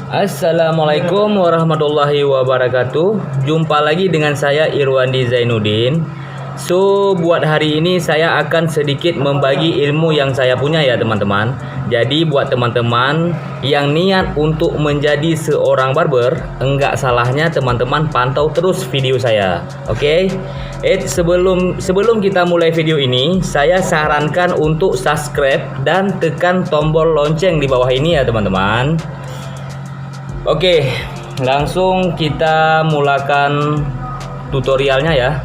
Assalamualaikum warahmatullahi wabarakatuh. Jumpa lagi dengan saya Irwandi Zainuddin. So, buat hari ini saya akan sedikit membagi ilmu yang saya punya ya teman-teman. Jadi buat teman-teman yang niat untuk menjadi seorang barber, enggak salahnya teman-teman pantau terus video saya. Oke? Sebelum kita mulai video ini, saya sarankan untuk subscribe dan tekan tombol lonceng di bawah ini ya teman-teman. Oke, langsung kita mulakan tutorialnya ya.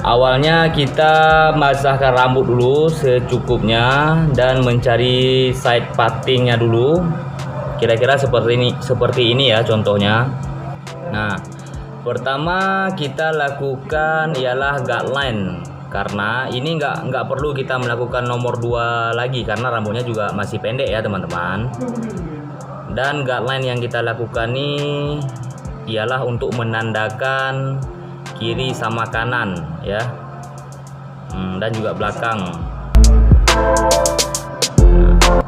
Awalnya kita basahkan rambut dulu secukupnya dan mencari side partingnya dulu. Kira-kira seperti ini ya contohnya. Nah, pertama kita lakukan ialah guideline. Karena ini nggak perlu kita melakukan nomor 2 lagi karena rambutnya juga masih pendek ya teman-teman. Dan guideline yang kita lakukan ini ialah untuk menandakan kiri sama kanan ya, dan juga belakang.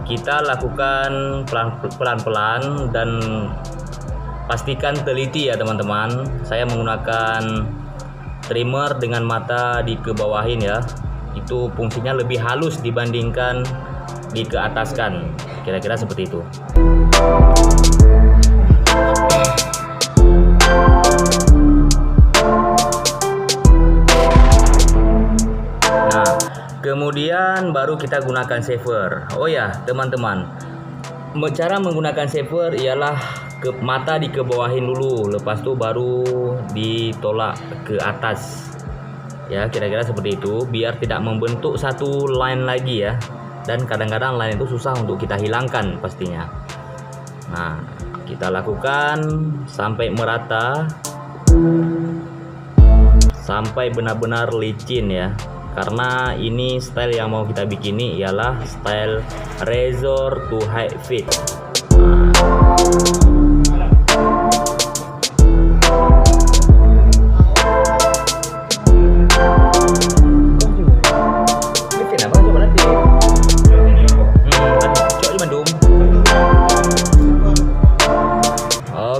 Kita lakukan pelan-pelan dan pastikan teliti ya teman-teman. Saya menggunakan trimmer dengan mata dikebawahin ya. Itu fungsinya lebih halus dibandingkan dikeataskan. Kira-kira seperti itu. Nah, kemudian baru kita gunakan shaver. Oh ya, teman-teman, cara menggunakan shaver ialah mata dikebawahin dulu, lepas itu baru ditolak ke atas. Ya, kira-kira seperti itu, biar tidak membentuk satu line lagi ya. Dan kadang-kadang line itu susah untuk kita hilangkan pastinya. Nah, kita lakukan sampai merata, sampai benar-benar licin ya. Karena ini style yang mau kita bikin ini ialah style razor to high fit.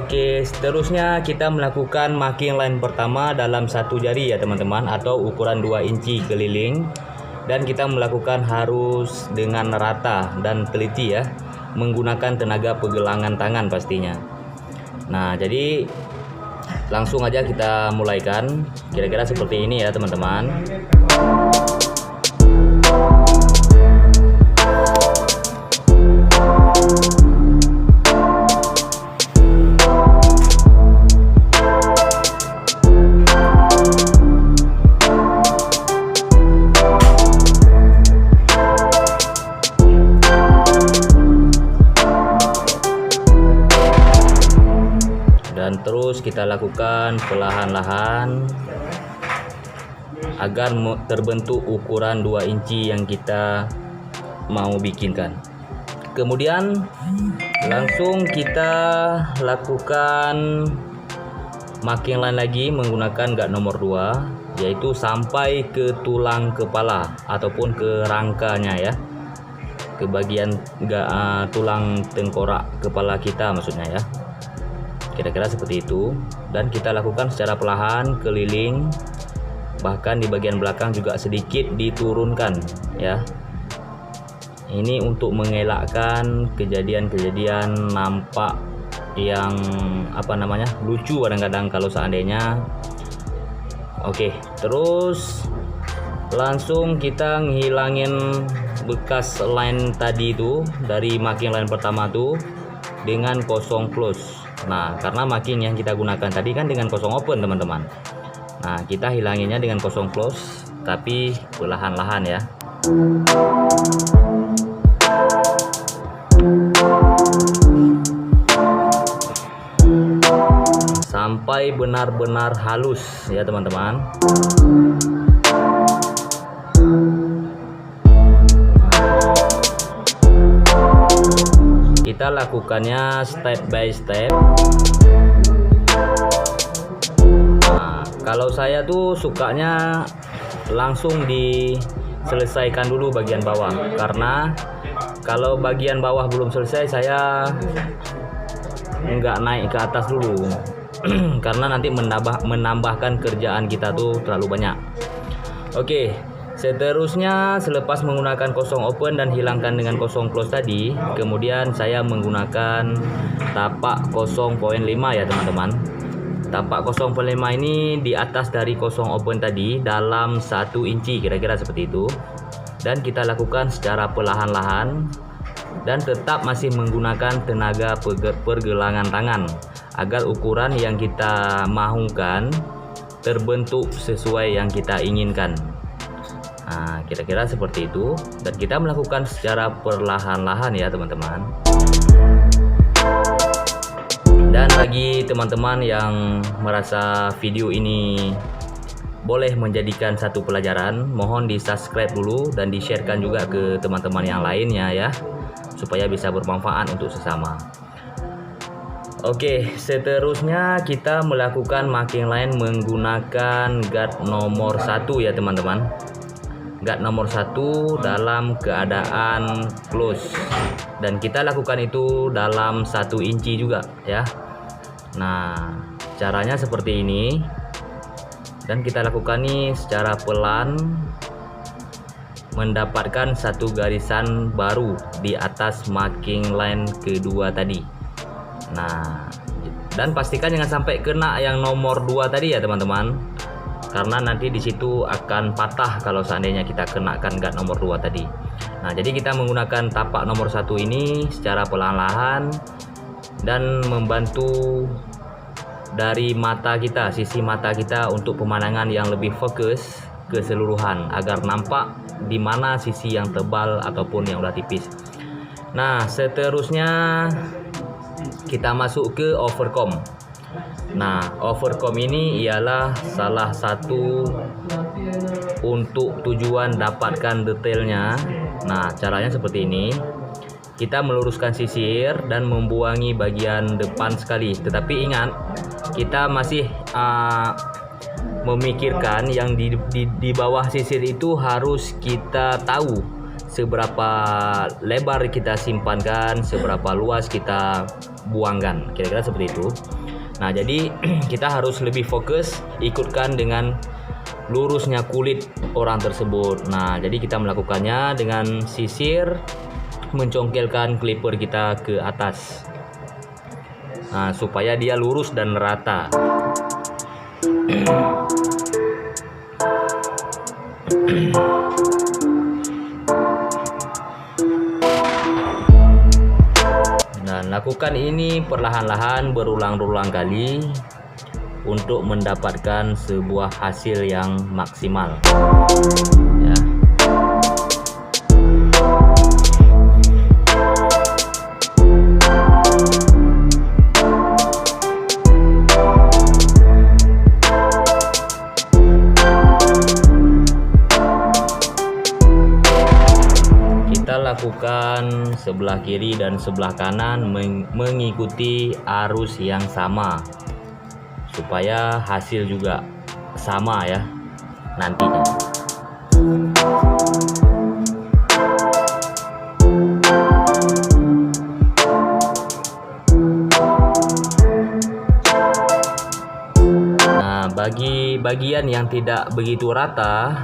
Oke, seterusnya kita melakukan marking line pertama dalam satu jari ya teman-teman, atau ukuran 2 inci keliling, dan kita melakukan harus dengan rata dan teliti ya, menggunakan tenaga pergelangan tangan pastinya. Nah, jadi langsung aja kita mulaikan. Kira-kira seperti ini ya teman-teman. Dan terus kita lakukan perlahan-lahan agar terbentuk ukuran 2 inci yang kita mau bikinkan. Kemudian langsung kita lakukan marking line lagi menggunakan guide nomor 2, yaitu sampai ke tulang kepala ataupun ke rangkanya ya, ke bagian tulang tengkorak kepala kita maksudnya ya. Kira-kira seperti itu, dan kita lakukan secara perlahan keliling, bahkan di bagian belakang juga sedikit diturunkan ya. Ini untuk mengelakkan kejadian-kejadian nampak yang lucu kadang-kadang kalau seandainya. Oke, terus langsung kita ngilangin bekas line tadi itu dari marking line pertama tuh dengan kosong close. Nah, karena marking yang kita gunakan tadi kan dengan kosong open teman-teman. Nah, kita hilanginnya dengan kosong close, tapi perlahan-lahan ya. Sampai benar-benar halus ya teman-teman. Kita lakukannya step by step. Nah, kalau saya tuh sukanya langsung diselesaikan dulu bagian bawah, karena Kalau bagian bawah belum selesai, saya nggak naik ke atas dulu karena nanti menambahkan kerjaan kita tuh terlalu banyak. Oke, seterusnya selepas menggunakan kosong open dan hilangkan dengan kosong close tadi, kemudian saya menggunakan tapak 0.5 ya teman-teman. Tapak 0.5 ini di atas dari kosong open tadi dalam 1 inci, kira-kira seperti itu. Dan kita lakukan secara perlahan-lahan dan tetap masih menggunakan tenaga pergelangan tangan agar ukuran yang kita mahukan terbentuk sesuai yang kita inginkan. Nah, kira-kira seperti itu, dan kita melakukan secara perlahan-lahan ya teman-teman. Dan bagi teman-teman yang merasa video ini boleh menjadikan satu pelajaran, mohon di subscribe dulu dan di sharekan juga ke teman-teman yang lainnya ya, supaya bisa bermanfaat untuk sesama. Oke, seterusnya kita melakukan marking line menggunakan guard nomor 1 ya teman-teman. Guard nomor 1 dalam keadaan close, dan kita lakukan itu dalam 1 inci juga ya. Nah, caranya seperti ini, dan kita lakukan ini secara pelan, mendapatkan satu garisan baru di atas marking line kedua tadi. Nah, dan pastikan jangan sampai kena yang nomor 2 tadi ya teman-teman, karena nanti di situ akan patah kalau seandainya kita kenakan guard nomor 2 tadi. Nah, jadi kita menggunakan tapak nomor 1 ini secara perlahan-lahan dan membantu dari mata kita, sisi mata kita untuk pemandangan yang lebih fokus keseluruhan agar nampak di mana sisi yang tebal ataupun yang udah tipis. Nah, seterusnya kita masuk ke overcomb. Nah, overcomb ini ialah salah satu untuk tujuan dapatkan detailnya. Nah, caranya seperti ini. Kita meluruskan sisir dan membuangi bagian depan sekali. Tetapi ingat, kita masih memikirkan yang di bawah sisir itu harus kita tahu seberapa lebar kita simpankan, seberapa luas kita buangkan, kira-kira seperti itu. Nah, jadi kita harus lebih fokus ikutkan dengan lurusnya kulit orang tersebut. Nah, jadi kita melakukannya dengan sisir, mencongkelkan clipper kita ke atas. Nah, supaya dia lurus dan rata. Dan lakukan ini perlahan-lahan berulang-ulang kali untuk mendapatkan sebuah hasil yang maksimal ya. Lakukan sebelah kiri dan sebelah kanan mengikuti arus yang sama supaya hasil juga sama ya nantinya. Nah, bagi bagian yang tidak begitu rata,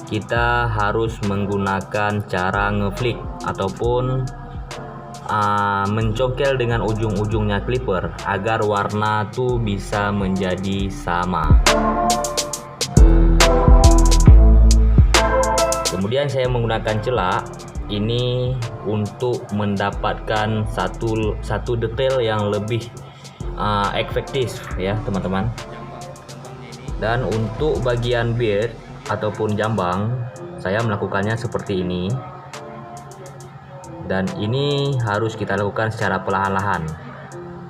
kita harus menggunakan cara ngeflick ataupun mencongkel dengan ujung-ujungnya clipper agar warna tuh bisa menjadi sama. Kemudian saya menggunakan celak ini untuk mendapatkan satu detail yang lebih efektif ya teman-teman. Dan untuk bagian beard ataupun jambang, saya melakukannya seperti ini, dan ini harus kita lakukan secara perlahan-lahan.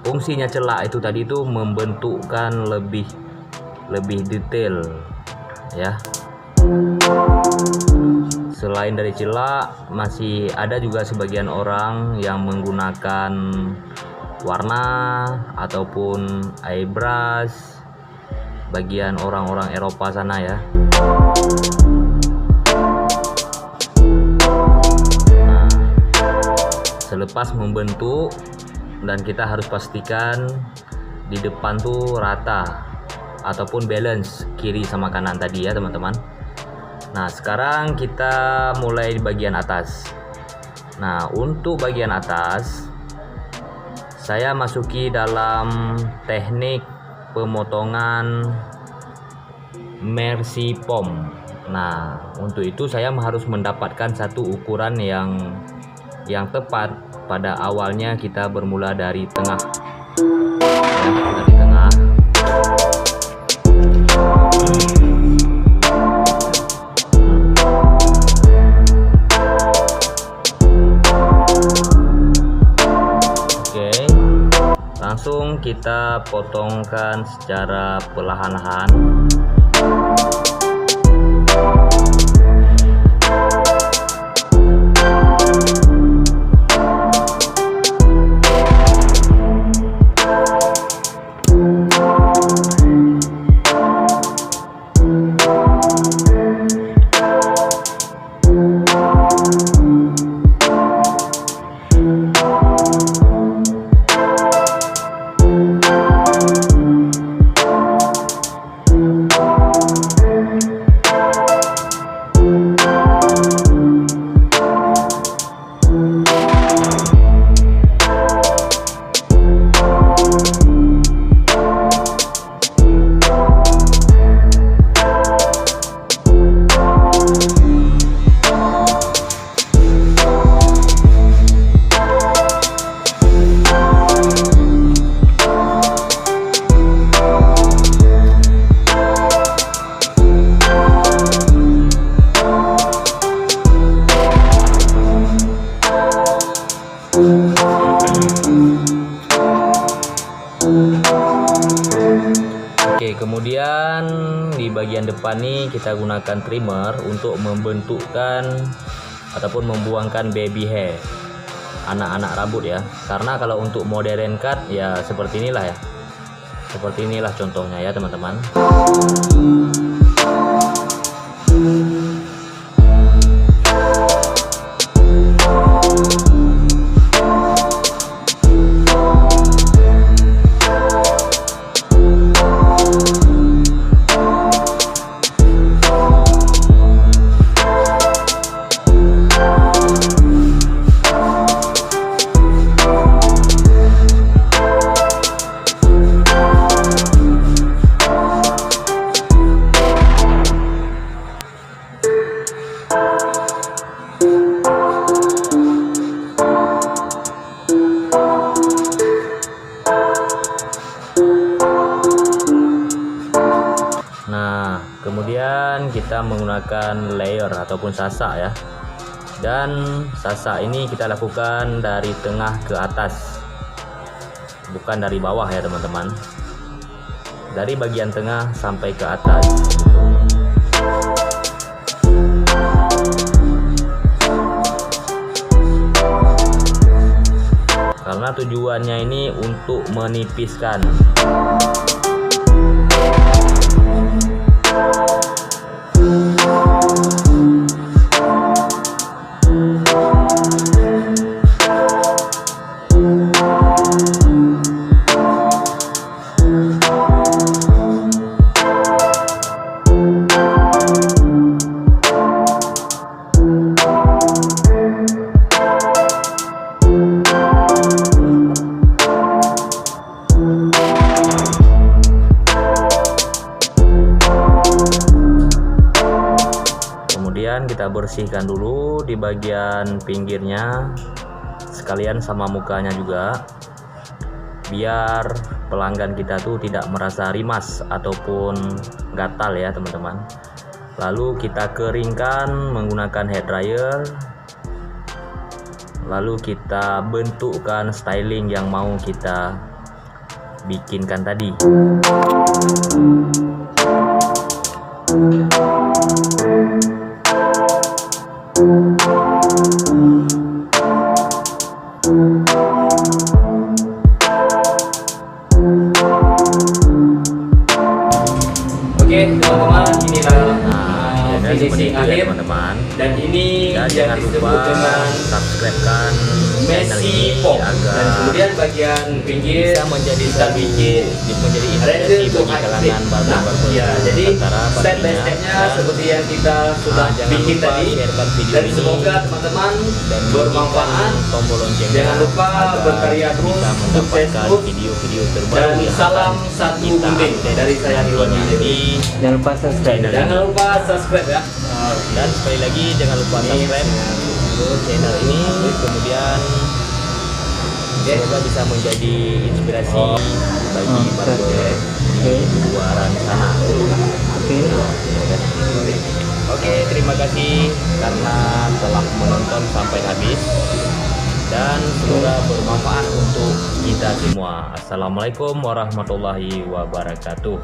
Fungsinya celak itu tadi itu membentukkan lebih detail ya. Selain dari celak, masih ada juga sebagian orang yang menggunakan warna ataupun airbrush, bagian orang-orang Eropa sana ya. Nah, selepas membentuk, dan kita harus pastikan di depan tuh rata ataupun balance kiri sama kanan tadi ya teman-teman. Nah sekarang kita mulai di bagian atas. Nah untuk bagian atas saya masuki dalam teknik pemotongan Mercy Pom. Nah untuk itu saya harus mendapatkan satu ukuran yang tepat. Pada awalnya kita bermula dari tengah ya, dari tengah. Oke, langsung kita potongkan secara perlahan-lahan. Oke, kemudian di bagian depan nih kita gunakan trimmer untuk membentukkan ataupun membuangkan baby hair, anak-anak rambut ya. Karena kalau untuk modern cut ya seperti inilah ya. Seperti inilah contohnya ya teman-teman. Nah, kemudian kita menggunakan layer ataupun sasak ya. Dan sasak ini kita lakukan dari tengah ke atas, bukan dari bawah ya teman-teman. Dari bagian tengah sampai ke atas. Karena tujuannya ini untuk menipiskan. Kemudian kita bersihkan dulu di bagian pinggirnya sekalian sama mukanya juga, biar pelanggan kita tuh tidak merasa rimas ataupun gatal ya teman-teman. Lalu kita keringkan menggunakan hair dryer, lalu kita bentukkan styling yang mau kita bikinkan tadi. Oke teman-teman, inilah finishing seperti itu ya akhir teman-teman. dan ini Dan yang jangan disebut lupa dengan subscribe kan channel ini Messi Pop. Dan agar kemudian bagian pinggir bisa menjadi kita bikin inspirasi bagi kalangan barber-barber ya, jadi Nusantara step by pastinya. stepnya Dan seperti yang kita sudah jangan bikin lupa tadi. sharekan video Dan ini semoga teman-teman dan bermanfaat. bunyikan tombol loncengnya Jangan lupa agar berkarya terus bisa untuk mendapatkan Facebook. video-video terbaru Dan yang salam akan satu kita gunting update dari saya Iwan nantinya Widya. di Jangan lupa subscribe. channel Jangan ini. lupa subscribe ya. Dan sekali lagi jangan lupa subscribe channel ini, kemudian semoga bisa menjadi inspirasi bagi barber di luaran sana. Oke, terima kasih karena telah menonton sampai habis dan semoga bermanfaat untuk kita semua. Assalamualaikum warahmatullahi wabarakatuh.